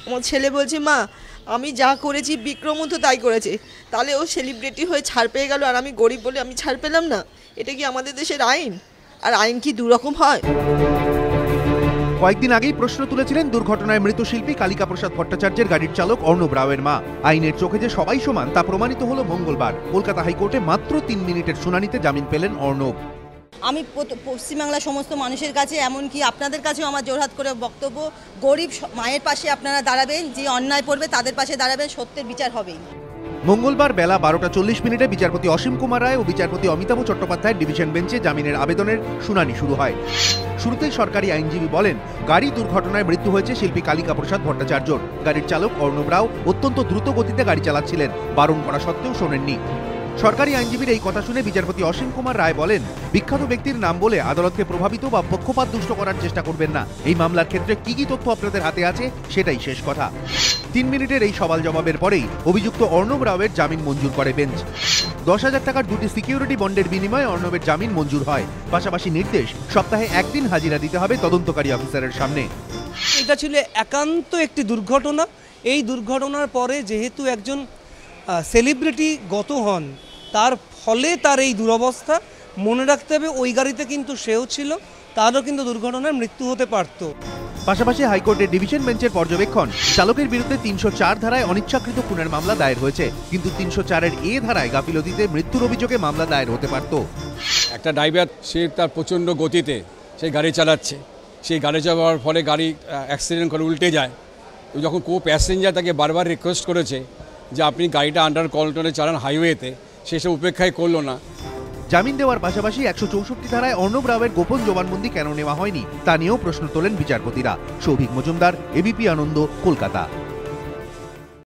আমার ছেলে বলছে, মা আমি যা করেছি বিক্রমও তো তাই করেছে, তাহলে ও সেলিব্রিটি হয়ে ছাড় পেয়ে গেল আর আমি গরিব বলে আমি ছাড় পেলাম না? এটা কি আমাদের দেশের আইন? আর আইন কি দুরকম হয়? কয়েকদিন আগেই প্রশ্ন তুলেছিলেন দুর্ঘটনায় মৃত শিল্পী কালিকা প্রসাদ ভট্টাচার্যের গাড়ির চালক অর্ণব রাওয়ের মা। আইনের চোখে যে সবাই সমান তা প্রমাণিত হলো মঙ্গলবার। কলকাতা হাইকোর্টে মাত্র 3 মিনিটের শুনানিতে জামিন পেলেন অর্ণব। আমি পশ্চিমবাংলার সমস্ত মানুষের কাছে, এমনকি আপনাদের কাছেও আমার জোরহাত করে বক্তব্য, গরিব মায়ের পাশে আপনারা দাঁড়াবেন, যে অন্যায় করবে তাদের পাশে দাঁড়াবেন, সত্যের বিচার হবেই। মঙ্গলবার বেলা 12:40 বিচারপতি অসীম কুমার রায় ও বিচারপতি অমিতাভ চট্টোপাধ্যায়ের ডিভিশন বেঞ্চে জামিনের আবেদনের শুনানি শুরু হয়। শুরুতেই সরকারি আইনজীবী বলেন, গাড়ি দুর্ঘটনায় মৃত্যু হয়েছে শিল্পী কালিকা প্রসাদ ভট্টাচার্যর। গাড়ির চালক অর্ণব রাও অত্যন্ত দ্রুত গতিতে গাড়ি চালাচ্ছিলেন, বারণ করা সত্ত্বেও শোনেননি। সরকারি আইনজীবীর এই কথা শুনে বিচারপতি অসীম কুমার রায় বলেন, বিখ্যাত ব্যক্তির নাম বলে আদালতকে প্রভাবিত বা পক্ষপাত দুষ্ট করার চেষ্টা করবেন না। এই মামলার ক্ষেত্রে কি কি তথ্য আপনাদের হাতে আছে সেটাই শেষ কথা। 3 মিনিটের এই সওয়াল জবাবের পরেই অভিযুক্ত অর্ণব রাওয়ের জামিন মঞ্জুর করে বেঞ্চ। 10,000 টাকার 2টি সিকিউরিটি বন্ডের বিনিময়ে অর্ণবের জামিন মঞ্জুর হয়। পাশাপাশি নির্দেশ, সপ্তাহে 1 দিন হাজিরা দিতে হবে তদন্তকারী অফিসারের সামনে। এটা ছিল একান্ত একটি দুর্ঘটনা। এই দুর্ঘটনার পরে যেহেতু একজন সেলিব্রিটি গত হন, তার ফলে তার এই দুরবস্থা। মনে রাখতে হবে ওই গাড়িতে কিন্তু সেও ছিল, তারও কিন্তু দুর্ঘটনায় মৃত্যু হতে পারত। পাশাপাশি হাইকোর্টের ডিভিশন বেঞ্চের পর্যবেক্ষণ, চালকের বিরুদ্ধে 304 ধারায় অনিচ্ছাকৃত খুনের মামলা দায়ের হয়েছে, কিন্তু 304-এর এ ধারায় গাফিলতিতে মৃত্যুর অভিযোগে মামলা দায়ের হতে পারত। একটা ড্রাইভার সে তার প্রচণ্ড গতিতে সেই গাড়ি চালাচ্ছে, সেই গাড়ি চালানোর ফলে গাড়ি অ্যাক্সিডেন্ট করে উল্টে যায়। যখন কো প্যাসেঞ্জার তাকে বারবার রিকোয়েস্ট করেছে যে আপনি গাড়িটা আন্ডার কন্ট্রোলে চালান হাইওয়েতে, সেসব উপেক্ষাই করলো না। জামিন দেওয়ার পাশাপাশি 164 ধারায় অর্ণব রাওয়ের গোপন জবানবন্দি কেন নেওয়া হয়নি তা নিয়েও প্রশ্ন তোলেন বিচারপতিরা। সৌভিক মজুমদার, এবিপি আনন্দ, কলকাতা।